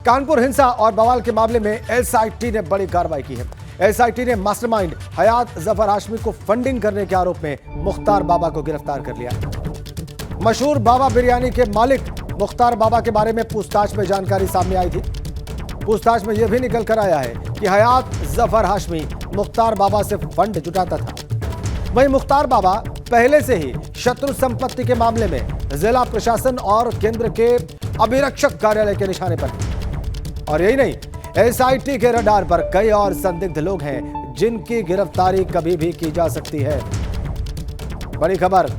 कानपुर हिंसा और बवाल के मामले में एसआईटी ने बड़ी कार्रवाई की है। एसआईटी ने मास्टरमाइंड हयात जफर हाशमी को फंडिंग करने के आरोप में मुख्तार बाबा को गिरफ्तार कर लिया। मशहूर बाबा बिरयानी के मालिक मुख्तार बाबा के बारे में पूछताछ में जानकारी सामने आई थी। पूछताछ में यह भी निकल कर आया है कि हयात जफर हाशमी मुख्तार बाबा से फंड जुटाता था। वहीं मुख्तार बाबा पहले से ही शत्रु संपत्ति के मामले में जिला प्रशासन और केंद्र के अभिरक्षक कार्यालय के निशाने पर है। और यही नहीं, एसआईटी के रडार पर कई और संदिग्ध लोग हैं जिनकी गिरफ्तारी कभी भी की जा सकती है। बड़ी खबर।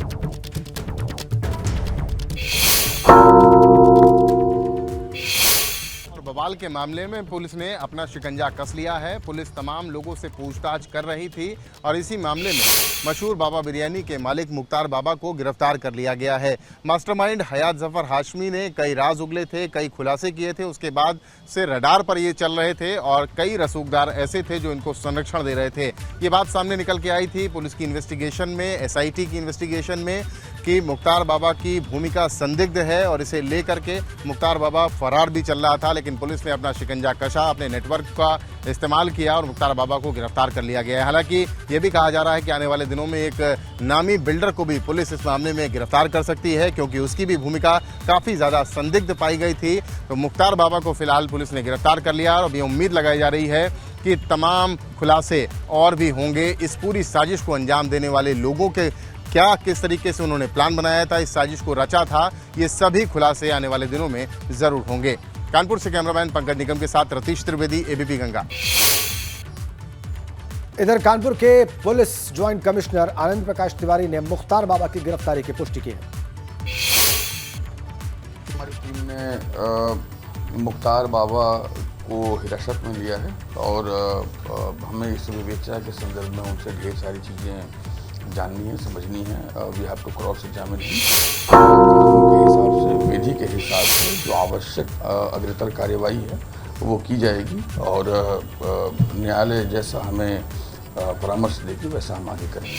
बवाल के मामले में पुलिस ने अपना शिकंजा कस लिया है। पुलिस तमाम लोगों से पूछताछ कर रही थी और इसी मामले में मशहूर बाबा बिरयानी के मालिक मुख्तार बाबा को गिरफ्तार कर लिया गया है। मास्टरमाइंड हयात जफर हाशमी ने कई राज उगले थे, कई खुलासे किए थे, उसके बाद से रडार पर ये चल रहे थे और कई रसूखदार ऐसे थे जो इनको संरक्षण दे रहे थे। ये बात सामने निकल के आई थी पुलिस की इन्वेस्टिगेशन में, एसआईटी की इन्वेस्टिगेशन में, कि मुख्तार बाबा की भूमिका संदिग्ध है और इसे लेकर के मुख्तार बाबा फरार भी चल रहा था। लेकिन पुलिस ने अपना शिकंजा कसा, अपने नेटवर्क का इस्तेमाल किया और मुख्तार बाबा को गिरफ्तार कर लिया गया है। हालांकि ये भी कहा जा रहा है कि आने वाले दिनों में एक नामी बिल्डर को भी पुलिस इस मामले में गिरफ्तार कर सकती है, क्योंकि उसकी भी भूमिका काफ़ी ज़्यादा संदिग्ध पाई गई थी। तो मुख्तार बाबा को फिलहाल पुलिस ने गिरफ्तार कर लिया और अभी उम्मीद लगाई जा रही है कि तमाम खुलासे और भी होंगे। इस पूरी साजिश को अंजाम देने वाले लोगों के क्या किस तरीके से उन्होंने प्लान बनाया था, इस साजिश को रचा था, ये सभी खुलासे आने वाले दिनों में जरूर होंगे। कानपुर से कैमरामैन पंकज निगम के साथ रतीश त्रिवेदी, एबीपी गंगा। इधर कानपुर के police joint commissioner Anand Prakash Tiwari ने मुख्तार बाबा की गिरफ्तारी की पुष्टि की है। हमारी टीम ने मुख्तार बाबा को हिरासत में लिया है और हमें इस विवेचना के संदर्भ में उनसे ढेर सारी चीज़ें जाननी है, समझनी है। We have to cross examine के हिसाब से, विधि के हिसाब से जो आवश्यक अग्रतर कार्यवाही है वो की जाएगी और न्यायालय जैसा हमें परामर्श देगी वैसा हम आगे करेंगे।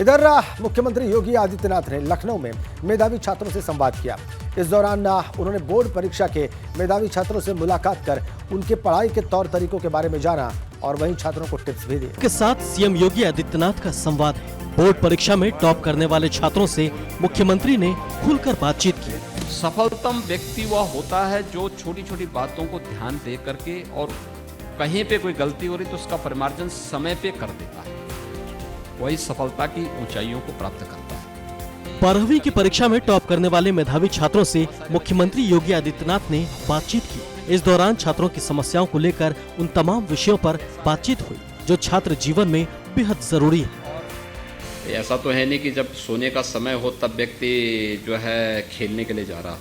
इधर मुख्यमंत्री योगी आदित्यनाथ ने लखनऊ में मेधावी छात्रों से संवाद किया। इस दौरान उन्होंने बोर्ड परीक्षा के मेधावी छात्रों से मुलाकात कर उनके पढ़ाई के तौर तरीकों के बारे में जाना और वहीं छात्रों को टिप्स भी दिए। के साथ सीएम योगी आदित्यनाथ का संवाद है। बोर्ड परीक्षा में टॉप करने वाले छात्रों से मुख्यमंत्री ने खुलकर बातचीत की। सफलतम व्यक्ति वह होता है जो छोटी छोटी बातों को ध्यान दे करके और कहीं पे कोई गलती हो रही तो उसका परिमार्जन समय पे कर देता है, वही सफलता की ऊंचाइयों को प्राप्त करता है। 12वीं की परीक्षा में टॉप करने वाले मेधावी छात्रों से मुख्यमंत्री योगी आदित्यनाथ ने बातचीत की। इस दौरान छात्रों की समस्याओं को लेकर उन तमाम विषयों पर बातचीत हुई जो छात्र जीवन में बेहद जरूरी है। ऐसा तो है नहीं कि जब सोने का समय हो तब व्यक्ति जो है खेलने के लिए जा रहा हो।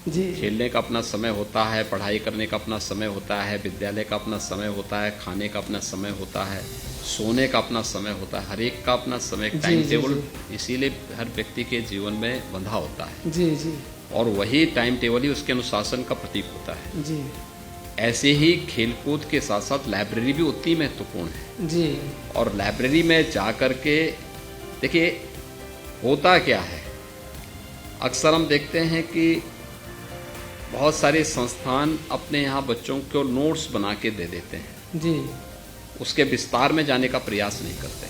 जी, खेलने का अपना समय होता है, पढ़ाई करने का अपना समय होता है, विद्यालय का अपना समय होता है, खाने का अपना समय होता है, सोने का अपना समय होता है, हर एक का अपना समय, टाइम टेबल इसीलिए हर व्यक्ति के जीवन में बंधा होता है। जी जी। और वही टाइम टेबल ही उसके अनुशासन का प्रतीक होता है। जी। ऐसे ही खेलकूद के साथ साथ लाइब्रेरी भी उतनी महत्वपूर्ण है। जी। और लाइब्रेरी में जा कर के देखिए होता क्या है, अक्सर हम देखते हैं कि बहुत सारे संस्थान अपने यहाँ बच्चों को नोट्स बना के दे देते हैं। जी। उसके विस्तार में जाने का प्रयास नहीं करते।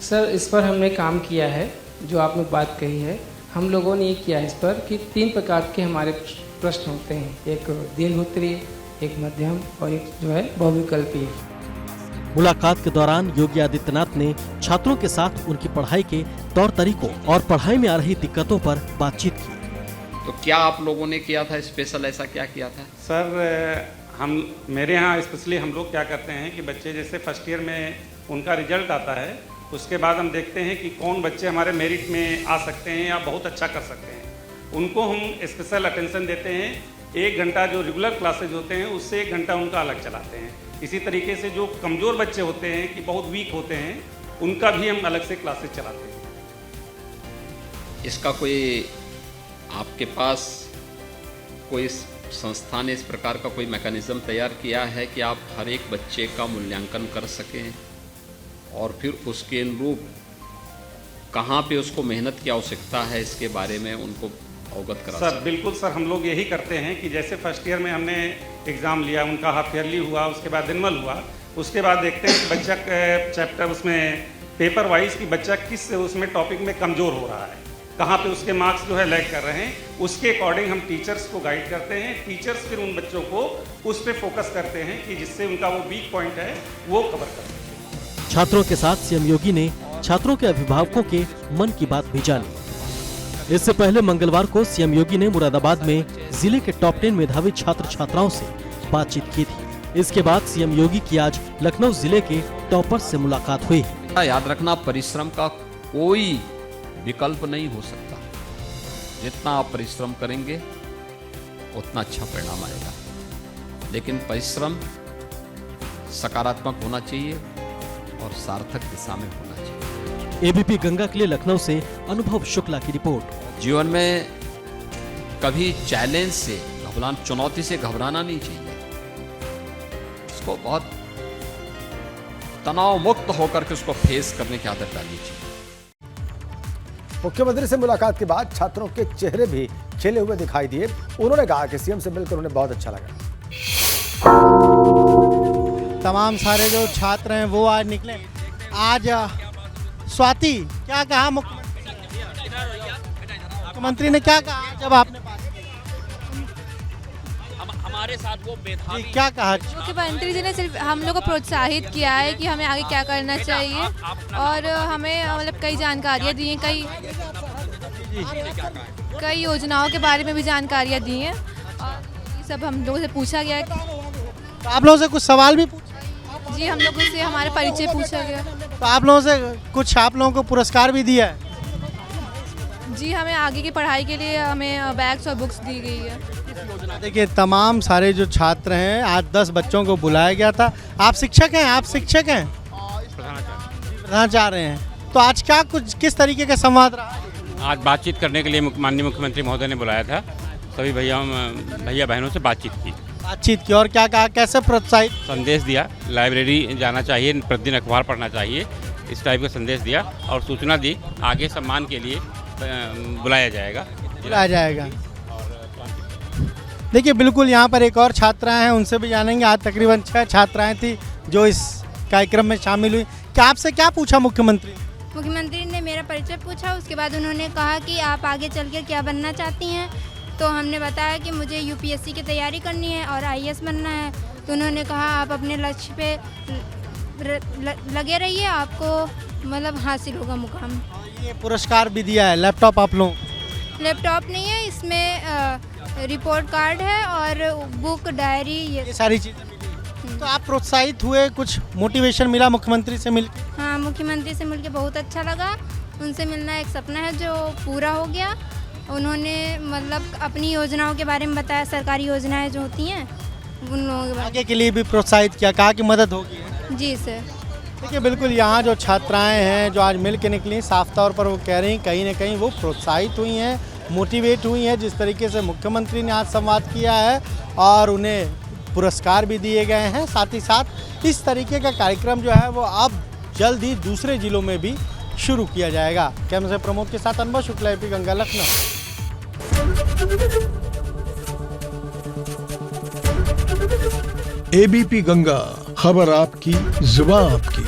सर, इस पर हमने काम किया है, जो आपने बात कही है। हम लोगों ने ये किया इस पर कि 3 प्रकार के हमारे प्रश्न होते हैं, एक दीर्घोत्तरीय, एक मध्यम और एक जो है बहुविकल्पीय। मुलाकात के दौरान योगी आदित्यनाथ ने छात्रों के साथ उनकी पढ़ाई के तौर तरीकों और पढ़ाई में आ रही दिक्कतों पर बातचीत की। तो क्या आप लोगों ने किया था स्पेशल, ऐसा क्या किया था? सर, हम मेरे यहाँ स्पेशली हम लोग क्या करते हैं कि बच्चे जैसे फर्स्ट ईयर में उनका रिजल्ट आता है, उसके बाद हम देखते हैं कि कौन बच्चे हमारे मेरिट में आ सकते हैं या बहुत अच्छा कर सकते हैं। उनको हम स्पेशल अटेंशन देते हैं। 1 घंटा जो रेगुलर क्लासेज होते हैं उससे 1 घंटा उनका अलग चलाते हैं। इसी तरीके से जो कमज़ोर बच्चे होते हैं कि बहुत वीक होते हैं, उनका भी हम अलग से क्लासेज चलाते हैं। इसका कोई आपके पास कोई संस्था ने इस प्रकार का कोई मैकेनिज्म तैयार किया है कि आप हर एक बच्चे का मूल्यांकन कर सकें और फिर उसके अनुरूप कहाँ पे उसको मेहनत की आवश्यकता है इसके बारे में उनको अवगत करा सर बिल्कुल सर, हम लोग यही करते हैं कि जैसे फर्स्ट ईयर में हमने एग्ज़ाम लिया, उनका हाफ ईयरली हुआ, उसके बाद एनुअल हुआ, उसके बाद देखते हैं कि बच्चा चैप्टर उसमें पेपर वाइज कि बच्चा किस उसमें टॉपिक में कमज़ोर हो रहा है, कहाँ पे उसके मार्क्स जो है लैग कर रहे हैं, उसके अकॉर्डिंग हम टीचर्स को गाइड करते हैं। टीचर्स फिर उन बच्चों को उस पर फोकस करते हैं कि जिससे उनका वो वीक पॉइंट है वो कवर कर सकें। छात्रों के साथ सीएम योगी ने छात्रों के अभिभावकों के मन की बात भी जानी। इससे पहले मंगलवार को सीएम योगी ने मुरादाबाद में जिले के टॉप 10 मेधावी छात्र छात्राओं से बातचीत की थी। इसके बाद सीएम योगी की आज लखनऊ जिले के टॉपर से मुलाकात हुई। याद रखना, परिश्रम का कोई विकल्प नहीं हो सकता। जितना आप परिश्रम करेंगे उतना अच्छा परिणाम आएगा, लेकिन परिश्रम सकारात्मक होना चाहिए और सार्थक दिशा में होना चाहिए। एबीपी गंगा के लिए लखनऊ से अनुभव शुक्ला की रिपोर्ट। जीवन में कभी चैलेंज से घबराना, चुनौती से घबराना नहीं चाहिए। इसको बहुत तनाव मुक्त होकर के उसको फेस करने की आदत डालनी चाहिए। मुख्यमंत्री से मुलाकात के बाद छात्रों के चेहरे भी खिले हुए दिखाई दिए। उन्होंने कहा कि सीएम से मिलकर उन्हें बहुत अच्छा लगा। तमाम सारे जो छात्र हैं वो आज निकले। आज स्वाति क्या कहा मुख्यमंत्री ने क्या कहा जब आपने बात की? हमारे साथ वो मेधावी क्या कहा? मुख्यमंत्री जी ने सिर्फ हम लोग को प्रोत्साहित किया है कि हमें आगे क्या करना चाहिए और हमें मतलब कई जानकारियाँ दी हैं, कई योजनाओं के बारे में भी जानकारियाँ दी हैं और ये सब हम लोगों से पूछा गया है। तो आप लोगों से कुछ सवाल भी पूछा? जी, हम लोगों से हमारे परिचय पूछा गया। तो आप लोगों से कुछ आप लोगों को पुरस्कार भी दिया है? जी, हमें आगे की पढ़ाई के लिए हमें बैग्स और बुक्स दी गई है। देखिए तमाम सारे जो छात्र हैं, आज 10 बच्चों को बुलाया गया था। आप शिक्षक हैं? आप शिक्षक हैं? प्रधानाचार्य हैं। तो आज क्या कुछ किस तरीके का संवाद रहा? आज बातचीत करने के लिए माननीय मुख्यमंत्री महोदय ने बुलाया था। सभी भैया बहनों से बातचीत की और क्या कहा, कैसे प्रोत्साहित? संदेश दिया, लाइब्रेरी जाना चाहिए, प्रतिदिन अखबार पढ़ना चाहिए, इस टाइप का संदेश दिया और सूचना दी आगे सम्मान के लिए बुलाया जाएगा। देखिए बिल्कुल यहाँ पर एक और छात्राएं हैं, उनसे भी जानेंगे। आज तकरीबन 6 छात्राएं थी जो इस कार्यक्रम में शामिल हुई। क्या आपसे क्या पूछा मुख्यमंत्री? मुख्यमंत्री ने मेरा परिचय पूछा, उसके बाद उन्होंने कहा कि आप आगे चलकर क्या बनना चाहती हैं। तो हमने बताया कि मुझे यूपीएससी की तैयारी करनी है और आईएएस बनना है। तो उन्होंने कहा आप अपने लक्ष्य पे लगे रहिए, आपको मतलब हासिल होगा मुकाम। ये पुरस्कार भी दिया है। लैपटॉप आप लोग? लैपटॉप नहीं है, इसमें रिपोर्ट कार्ड है और बुक, डायरी, ये सारी चीज़ें मिली। तो आप प्रोत्साहित हुए, कुछ मोटिवेशन मिला मुख्यमंत्री से मिल? हाँ, मुख्यमंत्री से मिलके बहुत अच्छा लगा। उनसे मिलना एक सपना है जो पूरा हो गया। उन्होंने मतलब अपनी योजनाओं के बारे में बताया, सरकारी योजनाएं जो होती हैं उन लोगों के बारे में। आगे के लिए भी प्रोत्साहित किया, कहा कि मदद होगी। जी सर। देखिए बिल्कुल यहाँ जो छात्राएं हैं जो आज मिल के निकली, साफ तौर पर वो कह रही हैं कहीं ना कहीं वो प्रोत्साहित हुई हैं, मोटिवेट हुई हैं जिस तरीके से मुख्यमंत्री ने आज संवाद किया है और उन्हें पुरस्कार भी दिए गए हैं। साथ ही साथ इस तरीके का कार्यक्रम जो है वो अब जल्द ही दूसरे जिलों में भी शुरू किया जाएगा। कैमरे से प्रमोद के साथ अनुभव शुक्ला, एबीपी गंगा, लखनऊ। एबीपी गंगा, खबर आपकी, जुबान आपकी।